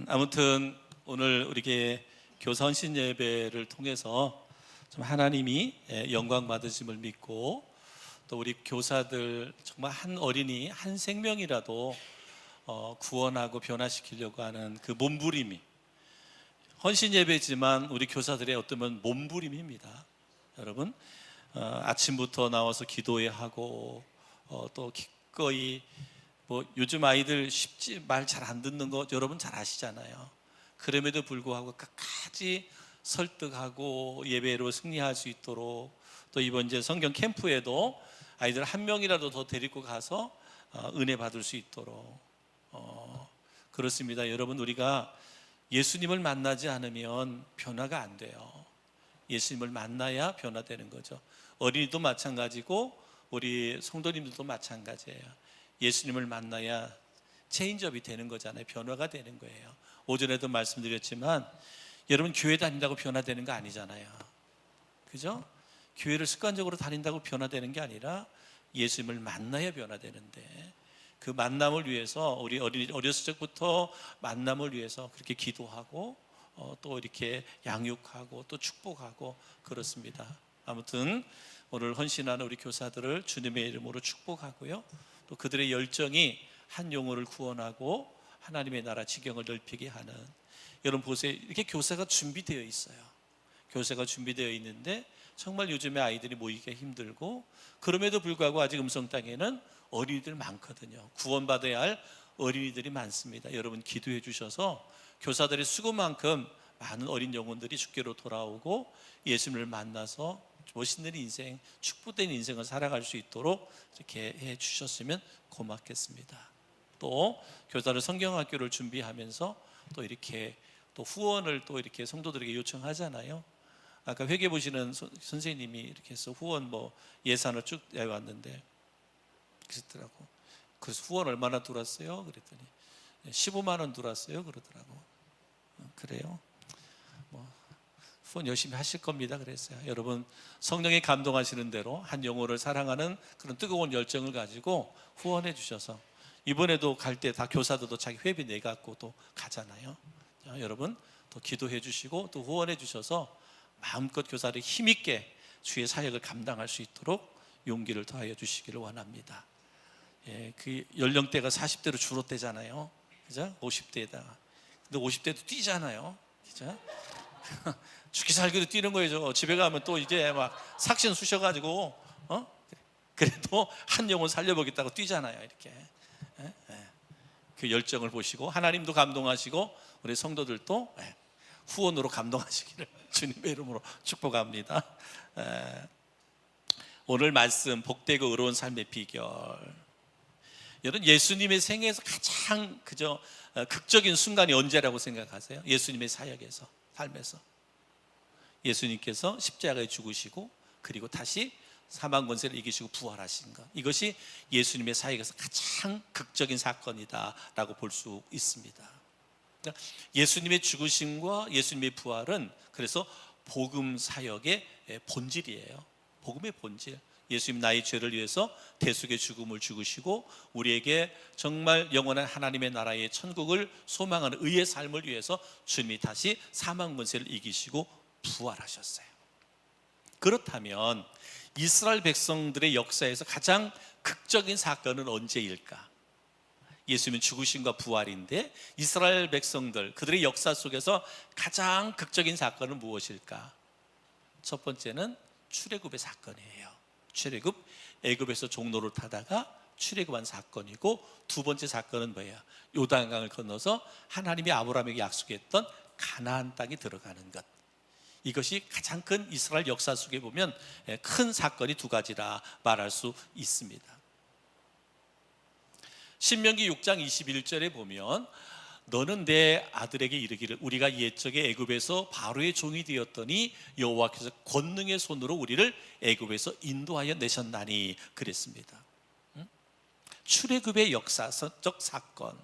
아무튼 오늘 우리에게 교사 헌신 예배를 통해서 좀 하나님이 영광 받으심을 믿고, 또 우리 교사들 정말 한 어린이 한 생명이라도 구원하고 변화시키려고 하는 그 몸부림이, 헌신 예배지만 우리 교사들의 어떤 몸부림입니다. 여러분, 아침부터 나와서 기도해야 하고, 또 기꺼이 요즘 아이들 쉽지 말 잘 안 듣는 거 여러분 잘 아시잖아요. 그럼에도 불구하고 끝까지 설득하고 예배로 승리할 수 있도록, 또 이번 이제 성경 캠프에도 아이들 한 명이라도 더 데리고 가서 은혜 받을 수 있도록, 그렇습니다. 여러분, 우리가 예수님을 만나지 않으면 변화가 안 돼요. 예수님을 만나야 변화되는 거죠. 어린이도 마찬가지고 우리 성도님들도 마찬가지예요. 예수님을 만나야 체인지업이 되는 거잖아요. 변화가 되는 거예요. 오전에도 말씀드렸지만 여러분, 교회 다닌다고 변화되는 거 아니잖아요. 그죠? 교회를 습관적으로 다닌다고 변화되는 게 아니라 예수님을 만나야 변화되는데, 그 만남을 위해서 우리 어렸을 적부터 만남을 위해서 그렇게 기도하고, 또 이렇게 양육하고 또 축복하고 그렇습니다. 아무튼 오늘 헌신하는 우리 교사들을 주님의 이름으로 축복하고요, 또 그들의 열정이 한 영혼을 구원하고 하나님의 나라 지경을 넓히게 하는, 여러분 보세요. 이렇게 교사가 준비되어 있어요. 교사가 준비되어 있는데 정말 요즘에 아이들이 모이기가 힘들고, 그럼에도 불구하고 아직 음성 땅에는 어린이들 많거든요. 구원받아야 할 어린이들이 많습니다. 여러분 기도해 주셔서 교사들의 수고만큼 많은 어린 영혼들이 주께로 돌아오고 예수님을 만나서 멋있는 인생, 축복된 인생을 살아갈 수 있도록 이렇게 해 주셨으면 고맙겠습니다. 또 교사들 성경학교를 준비하면서 또 이렇게 또 후원을 또 이렇게 성도들에게 요청하잖아요. 아까 회계 보시는 선생님이 이렇게 해서 후원 예산을 쭉 내왔는데 그랬더라고. 그래서 후원 얼마나 들어왔어요? 그랬더니 15만 원 들어왔어요 그러더라고. 그래요? 후원 열심히 하실 겁니다. 그랬어요. 여러분, 성령이 감동하시는 대로 한 영혼을 사랑하는 그런 뜨거운 열정을 가지고 후원해 주셔서, 이번에도 갈 때 다 교사들도 자기 회비 내갖고 또 가잖아요. 자, 여러분 또 기도해 주시고 또 후원해 주셔서 마음껏 교사들이 힘있게 주의 사역을 감당할 수 있도록 용기를 더하여 주시기를 원합니다. 그 연령대가 40대로 줄었대잖아요. 그죠? 50대에다가. 근데 50대도 뛰잖아요. 그죠? 죽기 살기로 뛰는 거예요. 집에 가면 또 이제 막 삭신 쑤셔가지고 그래도 한 영혼 살려보겠다고 뛰잖아요. 이렇게. 그 열정을 보시고 하나님도 감동하시고 우리 성도들도 후원으로 감동하시기를 주님의 이름으로 축복합니다. 오늘 말씀, 복되고 의로운 삶의 비결. 여러분, 예수님의 생애에서 가장 극적인 순간이 언제라고 생각하세요? 예수님의 사역에서, 삶에서. 예수님께서 십자가에 죽으시고 그리고 다시 사망 권세를 이기시고 부활하신 것, 이것이 예수님의 사역에서 가장 극적인 사건이다라고 볼 수 있습니다. 예수님의 죽으심과 예수님의 부활은 그래서 복음 사역의 본질이에요. 복음의 본질. 예수님 나의 죄를 위해서 대속의 죽음을 죽으시고 우리에게 정말 영원한 하나님의 나라의 천국을 소망하는 의의 삶을 위해서 주님이 다시 사망 권세를 이기시고 부활하셨어요. 그렇다면 이스라엘 백성들의 역사에서 가장 극적인 사건은 언제일까? 예수님은 죽으심과 부활인데 이스라엘 백성들, 그들의 역사 속에서 가장 극적인 사건은 무엇일까? 첫 번째는 출애굽의 사건이에요. 출애굽, 애굽에서 종로를 타다가 출애굽한 사건이고, 두 번째 사건은 뭐예요? 요단강을 건너서 하나님이 아브라함에게 약속했던 가나안 땅에 들어가는 것. 이것이 가장 큰 이스라엘 역사 속에 보면 큰 사건이 두 가지라 말할 수 있습니다. 신명기 6장 21절에 보면 너는 내 아들에게 이르기를 우리가 옛적에 애굽에서 바로의 종이 되었더니 여호와께서 권능의 손으로 우리를 애굽에서 인도하여 내셨나니 그랬습니다. 출애굽의 역사적 사건,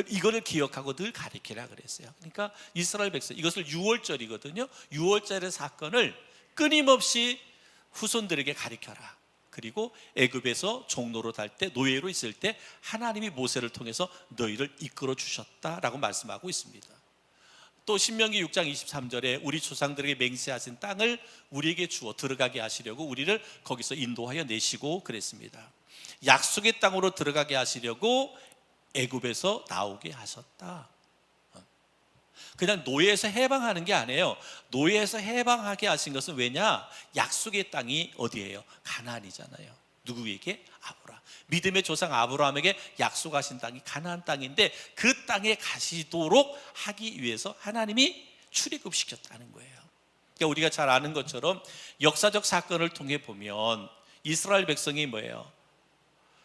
이거를 기억하고 늘 가리키라 그랬어요. 그러니까 이스라엘 백성, 이것을 6월절이거든요. 6월절의 사건을 끊임없이 후손들에게 가리켜라. 그리고 애굽에서 종로로 달 때, 노예로 있을 때 하나님이 모세를 통해서 너희를 이끌어 주셨다라고 말씀하고 있습니다. 또 신명기 6장 23절에 우리 조상들에게 맹세하신 땅을 우리에게 주어 들어가게 하시려고 우리를 거기서 인도하여 내시고 그랬습니다. 약속의 땅으로 들어가게 하시려고 애굽에서 나오게 하셨다. 그냥 노예에서 해방하는 게 아니에요. 노예에서 해방하게 하신 것은 왜냐? 약속의 땅이 어디예요? 가나안이잖아요. 누구에게? 아브라함. 믿음의 조상 아브라함에게 약속하신 땅이 가나안 땅인데 그 땅에 가시도록 하기 위해서 하나님이 출애굽시켰다는 거예요. 그러니까 우리가 잘 아는 것처럼 역사적 사건을 통해 보면 이스라엘 백성이 뭐예요?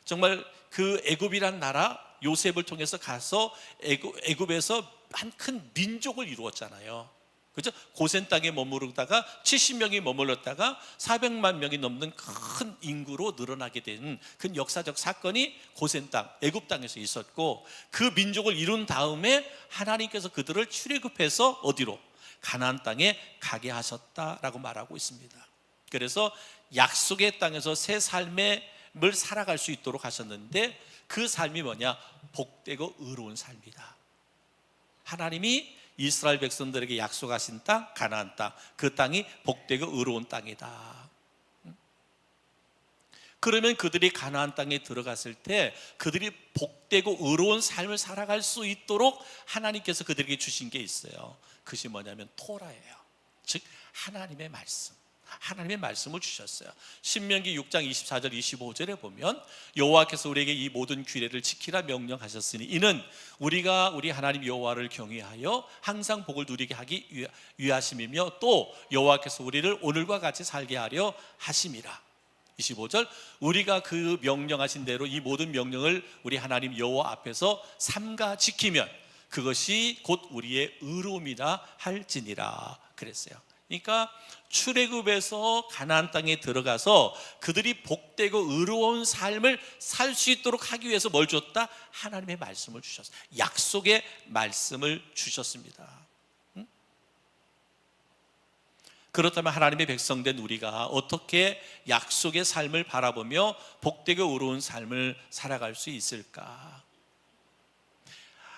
정말 그 애굽이란 나라 요셉을 통해서 가서 애굽에서 한 큰 민족을 이루었잖아요. 그죠? 고센 땅에 머무르다가 70명이 머물렀다가 400만 명이 넘는 큰 인구로 늘어나게 된 큰 역사적 사건이 고센 땅, 애굽 땅에서 있었고, 그 민족을 이룬 다음에 하나님께서 그들을 출애굽해서 어디로? 가나안 땅에 가게 하셨다라고 말하고 있습니다. 그래서 약속의 땅에서 새 삶을 살아갈 수 있도록 하셨는데 그 삶이 뭐냐? 복되고 의로운 삶이다. 하나님이 이스라엘 백성들에게 약속하신 땅, 가나안 땅, 그 땅이 복되고 의로운 땅이다. 그러면 그들이 가나안 땅에 들어갔을 때 그들이 복되고 의로운 삶을 살아갈 수 있도록 하나님께서 그들에게 주신 게 있어요. 그것이 뭐냐면 토라예요. 즉 하나님의 말씀. 하나님의 말씀을 주셨어요. 신명기 6장 24절 25절에 보면 여호와께서 우리에게 이 모든 규례를 지키라 명령하셨으니 이는 우리가 우리 하나님 여호와를 경외하여 항상 복을 누리게 하기 위하심이며 또 여호와께서 우리를 오늘과 같이 살게 하려 하심이라. 25절 우리가 그 명령하신 대로 이 모든 명령을 우리 하나님 여호와 앞에서 삼가 지키면 그것이 곧 우리의 의로움이라 할지니라 그랬어요. 그러니까 출애굽에서 가나안 땅에 들어가서 그들이 복되고 의로운 삶을 살 수 있도록 하기 위해서 뭘 줬다? 하나님의 말씀을 주셨어요. 약속의 말씀을 주셨습니다. 그렇다면 하나님의 백성된 우리가 어떻게 약속의 삶을 바라보며 복되고 의로운 삶을 살아갈 수 있을까?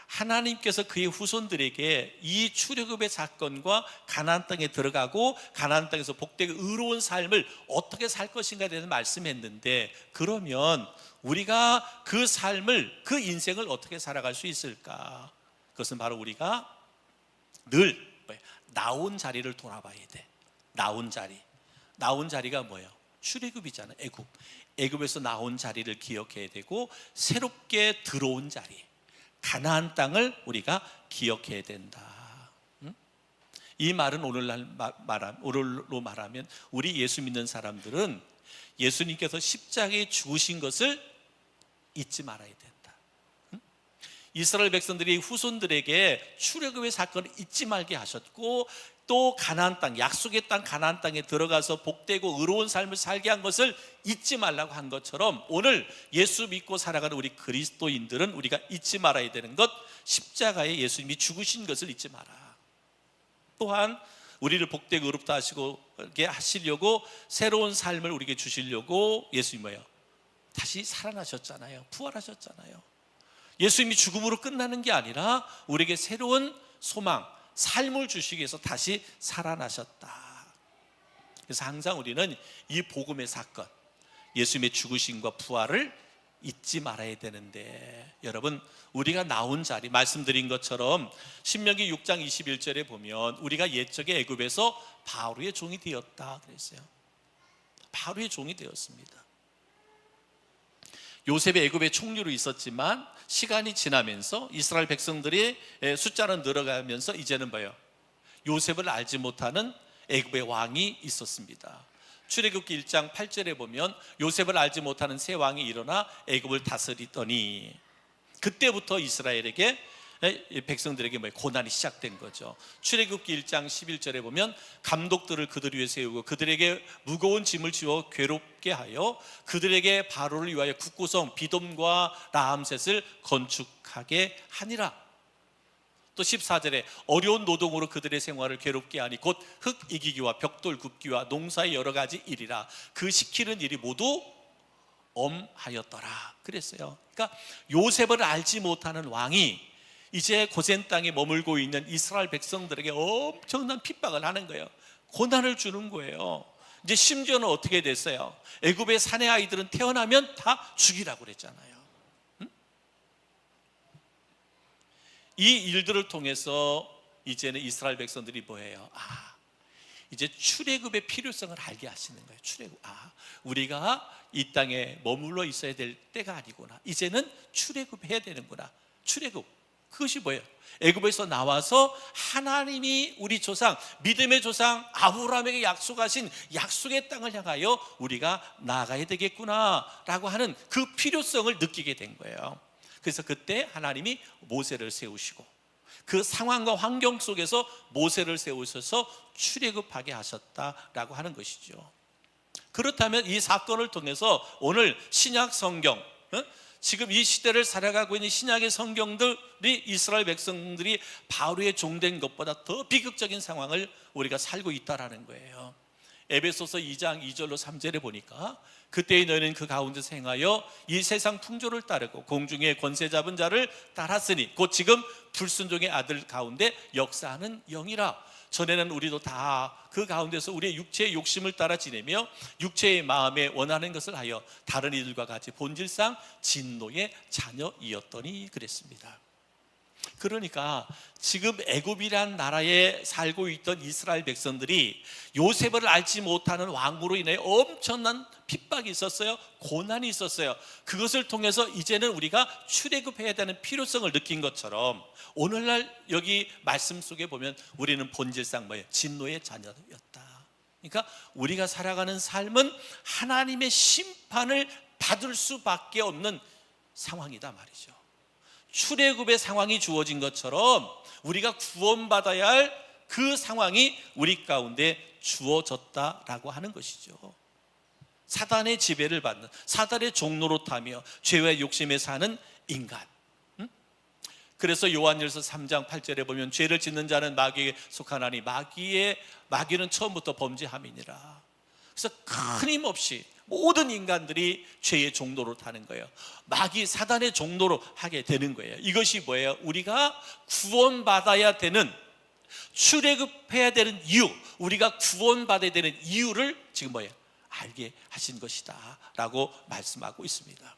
하나님께서 그의 후손들에게 이 출애굽의 사건과 가나안 땅에 들어가고 가나안 땅에서 복되고 의로운 삶을 어떻게 살 것인가에 대해서 말씀했는데, 그러면 우리가 그 삶을, 그 인생을 어떻게 살아갈 수 있을까? 그것은 바로 우리가 늘 나온 자리를 돌아봐야 돼. 나온 자리가 뭐예요? 출애굽이잖아. 애굽에서 나온 자리를 기억해야 되고 새롭게 들어온 자리, 가나안 땅을 우리가 기억해야 된다. 이 말은 오늘로 말하면 우리 예수 믿는 사람들은 예수님께서 십자가에 죽으신 것을 잊지 말아야 된다. 이스라엘 백성들이 후손들에게 출애굽의 사건을 잊지 말게 하셨고 또 가나안 땅, 약속의 땅 가나안 땅에 들어가서 복되고 의로운 삶을 살게 한 것을 잊지 말라고 한 것처럼 오늘 예수 믿고 살아가는 우리 그리스도인들은 우리가 잊지 말아야 되는 것, 십자가에 예수님이 죽으신 것을 잊지 마라. 또한 우리를 복되고 의롭다 하시려고 새로운 삶을 우리에게 주시려고 예수님이 뭐예요? 다시 살아나셨잖아요. 부활하셨잖아요. 예수님이 죽음으로 끝나는 게 아니라 우리에게 새로운 소망, 삶을 주시기 위해서 다시 살아나셨다. 그래서 항상 우리는 이 복음의 사건, 예수님의 죽으심과 부활을 잊지 말아야 되는데, 여러분 우리가 나온 자리, 말씀드린 것처럼 신명기 6장 21절에 보면 우리가 옛적에 애굽에서 바로의 종이 되었다 그랬어요. 바로의 종이 되었습니다. 요셉의 애굽의 총리로 있었지만 시간이 지나면서 이스라엘 백성들의 숫자는 늘어가면서 이제는 뭐예요? 요셉을 알지 못하는 애굽의 왕이 있었습니다. 출애굽기 1장 8절에 보면 요셉을 알지 못하는 새 왕이 일어나 애굽을 다스리더니, 그때부터 이스라엘에게 백성들에게 고난이 시작된 거죠. 출애굽기 1장 11절에 보면 감독들을 그들 위에 세우고 그들에게 무거운 짐을 지워 괴롭게 하여 그들에게 바로를 위하여 국구성 비돔과 라암셋을 건축하게 하니라. 또 14절에 어려운 노동으로 그들의 생활을 괴롭게 하니 곧 흙 이기기와 벽돌 굽기와 농사의 여러 가지 일이라. 그 시키는 일이 모두 엄하였더라 그랬어요. 그러니까 요셉을 알지 못하는 왕이 이제 고센 땅에 머물고 있는 이스라엘 백성들에게 엄청난 핍박을 하는 거예요. 고난을 주는 거예요. 이제 심지어는 어떻게 됐어요? 애굽의 사내 아이들은 태어나면 다 죽이라고 그랬잖아요. 이 일들을 통해서 이제는 이스라엘 백성들이 뭐예요? 이제 출애굽의 필요성을 알게 하시는 거예요. 출애굽. 우리가 이 땅에 머물러 있어야 될 때가 아니구나. 이제는 출애굽해야 되는구나. 출애굽. 그것이 뭐예요? 애굽에서 나와서 하나님이 우리 조상, 믿음의 조상 아브라함에게 약속하신 약속의 땅을 향하여 우리가 나아가야 되겠구나라고 하는 그 필요성을 느끼게 된 거예요. 그래서 그때 하나님이 모세를 세우시고 그 상황과 환경 속에서 모세를 세우셔서 출애굽하게 하셨다라고 하는 것이죠. 그렇다면 이 사건을 통해서 오늘 신약 성경, 지금 이 시대를 살아가고 있는 신약의 성경들이 이스라엘 백성들이 바로의 종된 것보다 더 비극적인 상황을 우리가 살고 있다라는 거예요. 에베소서 2장 2절로 3절에 보니까 그때의 너희는 그 가운데서 행하여 이 세상 풍조를 따르고 공중의 권세 잡은 자를 따랐으니 곧 지금 불순종의 아들 가운데 역사하는 영이라. 전에는 우리도 다 그 가운데서 우리의 육체의 욕심을 따라 지내며 육체의 마음에 원하는 것을 하여 다른 이들과 같이 본질상 진노의 자녀이었더니 그랬습니다. 그러니까 지금 애굽이란 나라에 살고 있던 이스라엘 백성들이 요셉을 알지 못하는 왕으로 인해 엄청난 핍박이 있었어요. 고난이 있었어요. 그것을 통해서 이제는 우리가 출애굽해야 되는 필요성을 느낀 것처럼 오늘날 여기 말씀 속에 보면 우리는 본질상 뭐예요? 진노의 자녀였다. 그러니까 우리가 살아가는 삶은 하나님의 심판을 받을 수밖에 없는 상황이다 말이죠. 출애굽의 상황이 주어진 것처럼 우리가 구원받아야 할 그 상황이 우리 가운데 주어졌다라고 하는 것이죠. 사단의 지배를 받는, 사단의 종노릇하며 죄와 욕심에 사는 인간. 그래서 요한일서 3장 8절에 보면 죄를 짓는 자는 마귀에 속하나니 마귀는 처음부터 범죄함이니라. 그래서 끊임없이 모든 인간들이 죄의 종로로 타는 거예요. 마귀 사단의 종로로 하게 되는 거예요. 이것이 뭐예요? 우리가 구원받아야 되는, 출애굽해야 되는 이유, 우리가 구원받아야 되는 이유를 지금 뭐예요? 알게 하신 것이다 라고 말씀하고 있습니다.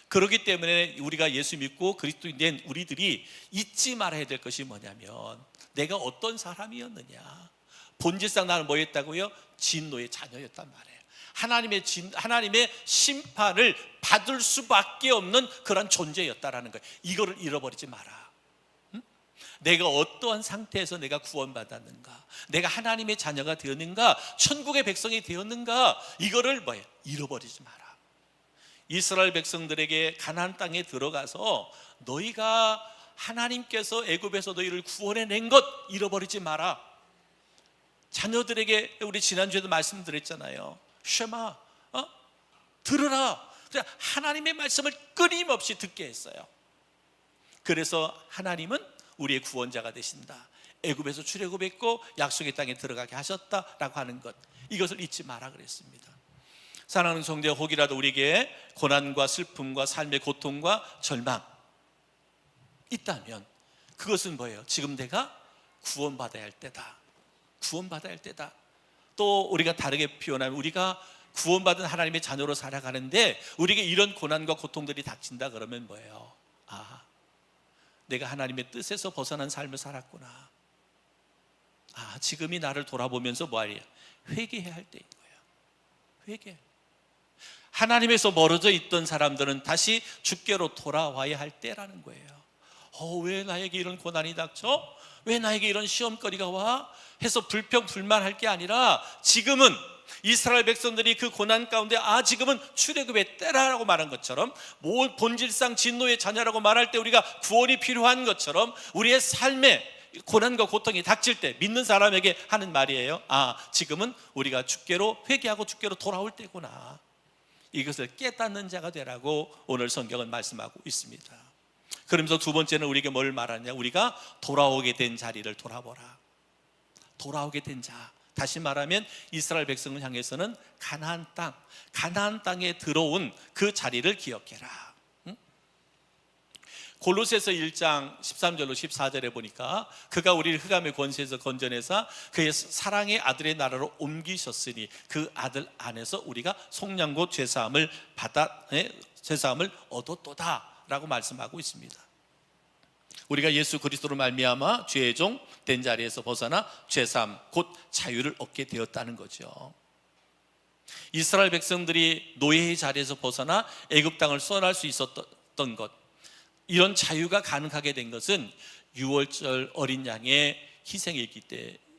그렇기 때문에 우리가 예수 믿고 그리스도인 된 우리들이 잊지 말아야 될 것이 뭐냐면 내가 어떤 사람이었느냐. 본질상 나는 뭐였다고요? 진노의 자녀였단 말이에요. 하나님의 심판을 받을 수밖에 없는 그런 존재였다라는 거예요. 이거를 잃어버리지 마라. 내가 어떠한 상태에서 내가 구원받았는가, 내가 하나님의 자녀가 되었는가, 천국의 백성이 되었는가, 이거를 뭐예요? 잃어버리지 마라. 이스라엘 백성들에게 가나안 땅에 들어가서 너희가 하나님께서 애굽에서 너희를 구원해낸 것 잃어버리지 마라. 자녀들에게 우리 지난주에도 말씀드렸잖아요. 쉐마, 들으라. 하나님의 말씀을 끊임없이 듣게 했어요. 그래서 하나님은 우리의 구원자가 되신다, 애굽에서 출애굽했고 약속의 땅에 들어가게 하셨다라고 하는 것, 이것을 잊지 마라 그랬습니다. 사랑하는 성도, 혹이라도 우리에게 고난과 슬픔과 삶의 고통과 절망 있다면 그것은 뭐예요? 지금 내가 구원받아야 할 때다. 구원받아야 할 때다. 또 우리가 다르게 표현하면 우리가 구원받은 하나님의 자녀로 살아가는데 우리에게 이런 고난과 고통들이 닥친다 그러면 뭐예요? 내가 하나님의 뜻에서 벗어난 삶을 살았구나. 지금이 나를 돌아보면서 뭐하냐? 회개해야 할 때인 거예요. 회개. 하나님에서 멀어져 있던 사람들은 다시 주께로 돌아와야 할 때라는 거예요. 왜 나에게 이런 고난이 닥쳐? 왜 나에게 이런 시험거리가 와? 해서 불평불만할 게 아니라 지금은 이스라엘 백성들이 그 고난 가운데 지금은 출애굽의 때라고 말한 것처럼 본질상 진노의 자녀라고 말할 때 우리가 구원이 필요한 것처럼 우리의 삶에 고난과 고통이 닥칠 때 믿는 사람에게 하는 말이에요. 지금은 우리가 주께로 회개하고 주께로 돌아올 때구나. 이것을 깨닫는 자가 되라고 오늘 성경은 말씀하고 있습니다. 그러면서 두 번째는 우리에게 뭘 말하냐? 우리가 돌아오게 된 자리를 돌아보라. 돌아오게 된 자, 다시 말하면 이스라엘 백성을 향해서는 가나안 땅에 들어온 그 자리를 기억해라. 골로새서 1장 13절로 14절에 보니까 그가 우리를 흑암의 권세에서 건져내사 그의 사랑의 아들의 나라로 옮기셨으니 그 아들 안에서 우리가 속량 곧 죄사함을 얻었도다 라고 말씀하고 있습니다. 우리가 예수 그리스도로 말미암아 죄의 종 된 자리에서 벗어나 죄사함 곧 자유를 얻게 되었다는 거죠. 이스라엘 백성들이 노예의 자리에서 벗어나 애굽 땅을 떠날 수 있었던 것, 이런 자유가 가능하게 된 것은 유월절 어린 양의 희생이기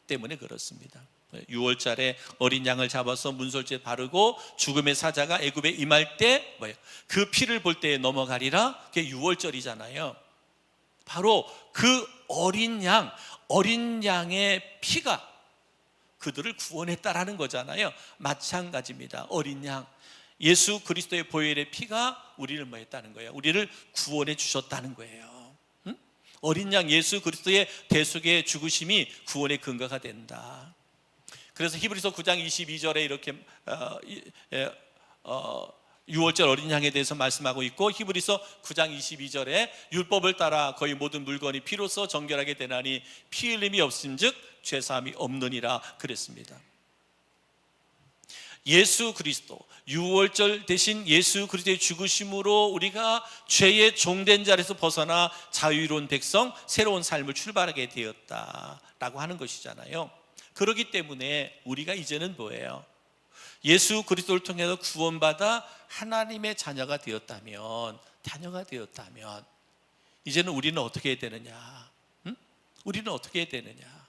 때문에 그렇습니다. 유월절에 어린 양을 잡아서 문설주에 바르고 죽음의 사자가 애굽에 임할 때 그 피를 볼 때 넘어가리라. 그게 유월절이잖아요. 바로 그 어린 양의 피가 그들을 구원했다라는 거잖아요. 마찬가지입니다. 어린 양, 예수 그리스도의 보혈의 피가 우리를 뭐 했다는 거예요? 우리를 구원해 주셨다는 거예요. 어린 양 예수 그리스도의 대속의 죽으심이 구원의 근거가 된다. 그래서 히브리서 9장 22절에 이렇게 유월절 어린 양에 대해서 말씀하고 있고, 히브리서 9장 22절에 율법을 따라 거의 모든 물건이 피로써 정결하게 되나니 피 흘림이 없음즉 죄사함이 없느니라 그랬습니다. 예수 그리스도, 유월절 대신 예수 그리스도의 죽으심으로 우리가 죄의 종된 자리에서 벗어나 자유로운 백성, 새로운 삶을 출발하게 되었다라고 하는 것이잖아요. 그렇기 때문에 우리가 이제는 뭐예요? 예수 그리스도를 통해서 구원받아 하나님의 자녀가 되었다면 이제는 우리는 어떻게 해야 되느냐? 우리는 어떻게 해야 되느냐?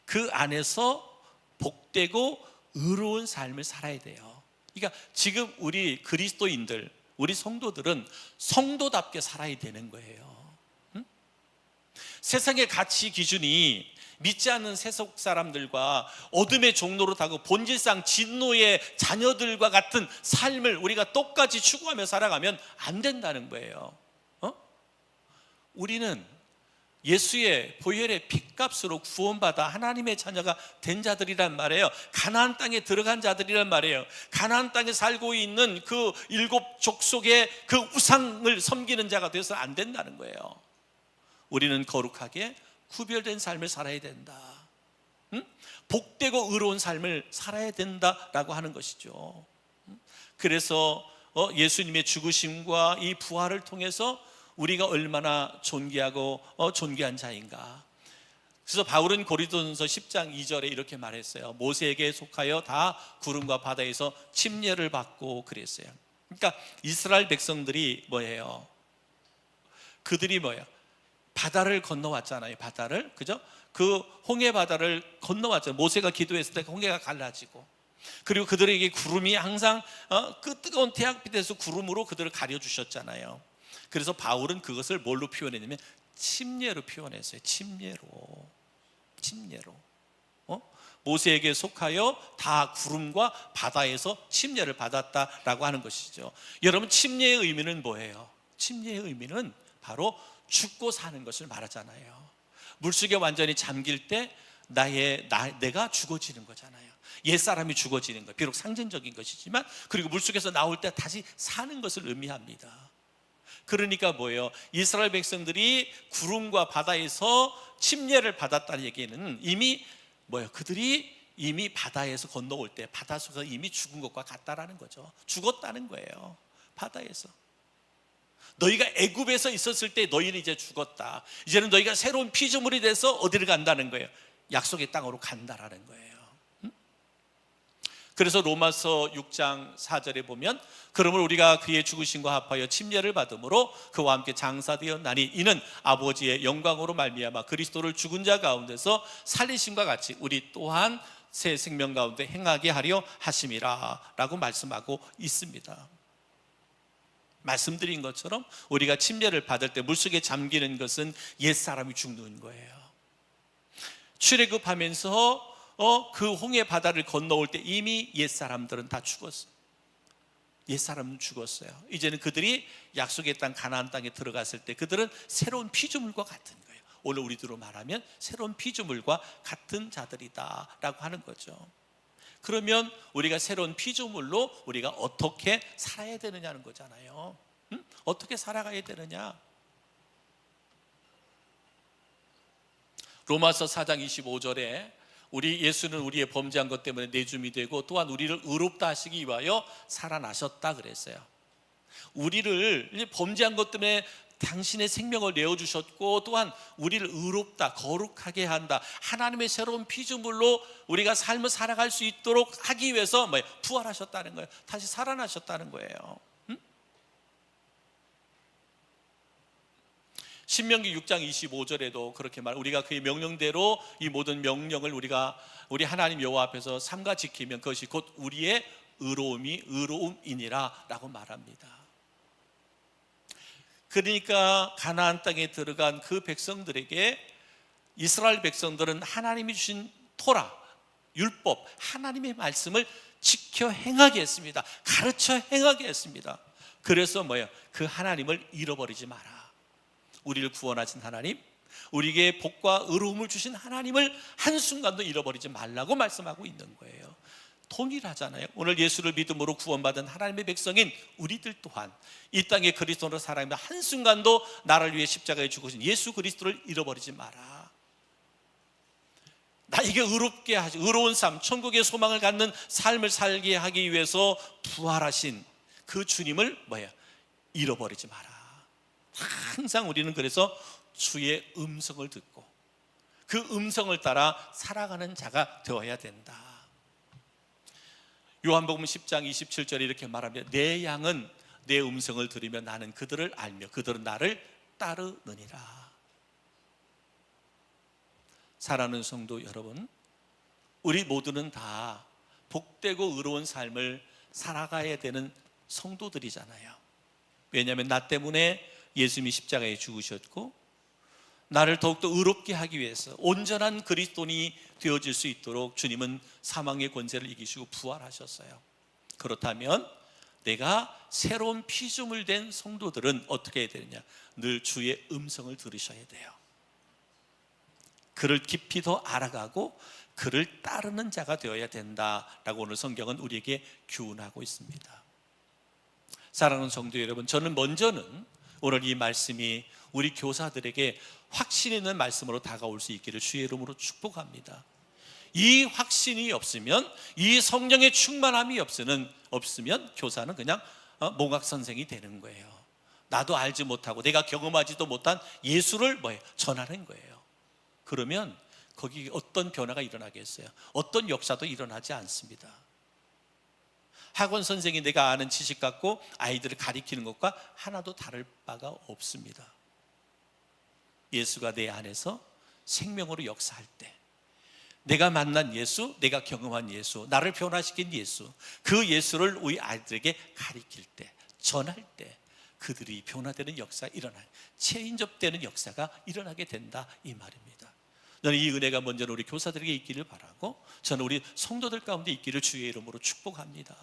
그 안에서 복되고 의로운 삶을 살아야 돼요. 그러니까 지금 우리 그리스도인들, 우리 성도들은 성도답게 살아야 되는 거예요. 세상의 가치 기준이 믿지 않는 세속 사람들과 어둠의 종로로 타고 본질상 진노의 자녀들과 같은 삶을 우리가 똑같이 추구하며 살아가면 안 된다는 거예요. 우리는 예수의 보혈의 핏값으로 구원받아 하나님의 자녀가 된 자들이란 말이에요. 가나안 땅에 들어간 자들이란 말이에요. 가나안 땅에 살고 있는 그 7 족속의 그 우상을 섬기는 자가 되어서 안 된다는 거예요. 우리는 거룩하게 구별된 삶을 살아야 된다. 복되고 의로운 삶을 살아야 된다라고 하는 것이죠. 그래서 예수님의 죽으심과 이 부활을 통해서 우리가 얼마나 존귀하고 존귀한 자인가. 그래서 바울은 고린도전서 10장 2절에 이렇게 말했어요. 모세에게 속하여 다 구름과 바다에서 침례를 받고 그랬어요. 그러니까 이스라엘 백성들이 뭐예요? 그들이 뭐예요? 바다를 건너왔잖아요. 바다를, 그죠? 그 홍해 바다를 건너왔잖아요. 모세가 기도했을 때 홍해가 갈라지고, 그리고 그들에게 구름이 항상 그 뜨거운 태양빛에서 구름으로 그들을 가려주셨잖아요. 그래서 바울은 그것을 뭘로 표현했냐면 침례로 표현했어요. 침례로. 모세에게 속하여 다 구름과 바다에서 침례를 받았다라고 하는 것이죠. 여러분, 침례의 의미는 뭐예요? 침례의 의미는 바로 죽고 사는 것을 말하잖아요. 물속에 완전히 잠길 때 내가 죽어지는 거잖아요. 옛사람이 죽어지는 거, 비록 상징적인 것이지만, 그리고 물속에서 나올 때 다시 사는 것을 의미합니다. 그러니까 뭐예요? 이스라엘 백성들이 구름과 바다에서 침례를 받았다는 얘기는 이미 뭐예요? 그들이 이미 바다에서 건너올 때 바다 속에서 이미 죽은 것과 같다라는 거죠. 죽었다는 거예요. 바다에서. 너희가 애굽에서 있었을 때 너희는 이제 죽었다. 이제는 너희가 새로운 피조물이 돼서 어디를 간다는 거예요? 약속의 땅으로 간다라는 거예요. 그래서 로마서 6장 4절에 보면, 그러므로 우리가 그의 죽으심과 합하여 침례를 받음으로 그와 함께 장사되었나니 이는 아버지의 영광으로 말미암아 그리스도를 죽은 자 가운데서 살리심과 같이 우리 또한 새 생명 가운데 행하게 하려 하심이라 라고 말씀하고 있습니다. 말씀드린 것처럼 우리가 침례를 받을 때 물속에 잠기는 것은 옛사람이 죽는 거예요. 출애굽하면서 그 홍해 바다를 건너올 때 이미 옛사람들은 다 죽었어요. 옛사람은 죽었어요. 이제는 그들이 약속의 땅 가나안 땅에 들어갔을 때 그들은 새로운 피조물과 같은 거예요. 오늘 우리들로 말하면 새로운 피조물과 같은 자들이다라고 하는 거죠. 그러면 우리가 새로운 피조물로 우리가 어떻게 살아야 되느냐는 거잖아요. 어떻게 살아가야 되느냐? 로마서 4장 25절에 우리 예수는 우리의 범죄한 것 때문에 내줌이 되고 또한 우리를 의롭다 하시기 위하여 살아나셨다 그랬어요. 우리를 범죄한 것 때문에 당신의 생명을 내어주셨고 또한 우리를 의롭다, 거룩하게 한다, 하나님의 새로운 피조물로 우리가 삶을 살아갈 수 있도록 하기 위해서 부활하셨다는 거예요. 다시 살아나셨다는 거예요. 신명기 6장 25절에도 그렇게 우리가 그의 명령대로 이 모든 명령을 우리 하나님 여호와 앞에서 삼가 지키면 그것이 곧 우리의 의로움이니라 라고 말합니다. 그러니까 가나안 땅에 들어간 그 백성들에게 이스라엘 백성들은 하나님이 주신 토라, 율법, 하나님의 말씀을 지켜 행하게 했습니다. 가르쳐 행하게 했습니다. 그래서 그 하나님을 잃어버리지 마라. 우리를 구원하신 하나님, 우리에게 복과 의로움을 주신 하나님을 한순간도 잃어버리지 말라고 말씀하고 있는 거예요. 동일하잖아요. 오늘 예수를 믿음으로 구원받은 하나님의 백성인 우리들 또한 이 땅에 그리스도로 살아가며 한순간도 나를 위해 십자가에 죽으신 예수 그리스도를 잃어버리지 마라. 나에게 의롭게 하시, 의로운 삶, 천국의 소망을 갖는 삶을 살게 하기 위해서 부활하신 그 주님을 잃어버리지 마라. 항상 우리는 그래서 주의 음성을 듣고 그 음성을 따라 살아가는 자가 되어야 된다. 요한복음 10장 27절에 이렇게 말합니다. 내 양은 내 음성을 들으며 나는 그들을 알며 그들은 나를 따르느니라. 사랑하는 성도 여러분, 우리 모두는 다 복되고 의로운 삶을 살아가야 되는 성도들이잖아요. 왜냐하면 나 때문에 예수님이 십자가에 죽으셨고 나를 더욱더 의롭게 하기 위해서 온전한 그리스도인이 되어질 수 있도록 주님은 사망의 권세를 이기시고 부활하셨어요. 그렇다면 내가 새로운 피조물 된 성도들은 어떻게 해야 되느냐? 늘 주의 음성을 들으셔야 돼요. 그를 깊이 더 알아가고 그를 따르는 자가 되어야 된다라고 오늘 성경은 우리에게 교훈하고 있습니다. 사랑하는 성도 여러분, 저는 먼저는 오늘 이 말씀이 우리 교사들에게 확신 있는 말씀으로 다가올 수 있기를 주의 이름으로 축복합니다. 이 확신이 없으면, 이 성령의 충만함이 없으면 교사는 그냥 몽학 선생이 되는 거예요. 나도 알지 못하고 내가 경험하지도 못한 예수를 전하는 거예요. 그러면 거기 어떤 변화가 일어나겠어요? 어떤 역사도 일어나지 않습니다. 학원 선생이 내가 아는 지식 갖고 아이들을 가리키는 것과 하나도 다를 바가 없습니다. 예수가 내 안에서 생명으로 역사할 때, 내가 만난 예수, 내가 경험한 예수, 나를 변화시킨 예수, 그 예수를 우리 아이들에게 가리킬 때, 전할 때 그들이 변화되는 역사가 일어나요. 체인지업되는 역사가 일어나게 된다 이 말입니다. 저는 이 은혜가 먼저 우리 교사들에게 있기를 바라고, 저는 우리 성도들 가운데 있기를 주의 이름으로 축복합니다.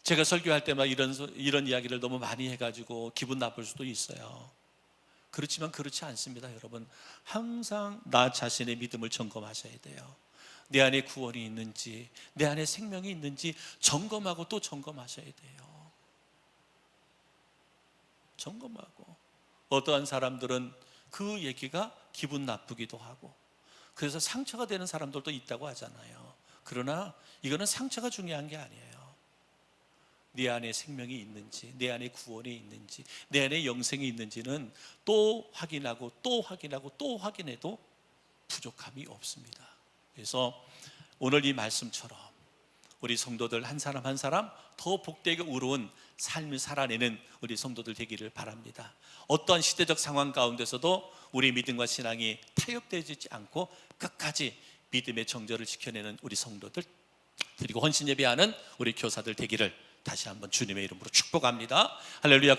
제가 설교할 때마다 이런 이야기를 너무 많이 해가지고 기분 나쁠 수도 있어요. 그렇지만 그렇지 않습니다. 여러분, 항상 나 자신의 믿음을 점검하셔야 돼요. 내 안에 구원이 있는지, 내 안에 생명이 있는지 점검하고 또 점검하셔야 돼요. 점검하고. 어떠한 사람들은 그 얘기가 기분 나쁘기도 하고, 그래서 상처가 되는 사람들도 있다고 하잖아요. 그러나 이거는 상처가 중요한 게 아니에요. 내 안에 생명이 있는지, 내 안에 구원이 있는지, 내 안에 영생이 있는지는 또 확인하고 또 확인하고 또 확인해도 부족함이 없습니다. 그래서 오늘 이 말씀처럼 우리 성도들 한 사람 한 사람 더 복되게 의로운 삶을 살아내는 우리 성도들 되기를 바랍니다. 어떠한 시대적 상황 가운데서도 우리 믿음과 신앙이 타협되지 않고 끝까지 믿음의 정절을 지켜내는 우리 성도들, 그리고 헌신 예배하는 우리 교사들 되기를 다시 한번 주님의 이름으로 축복합니다. 할렐루야.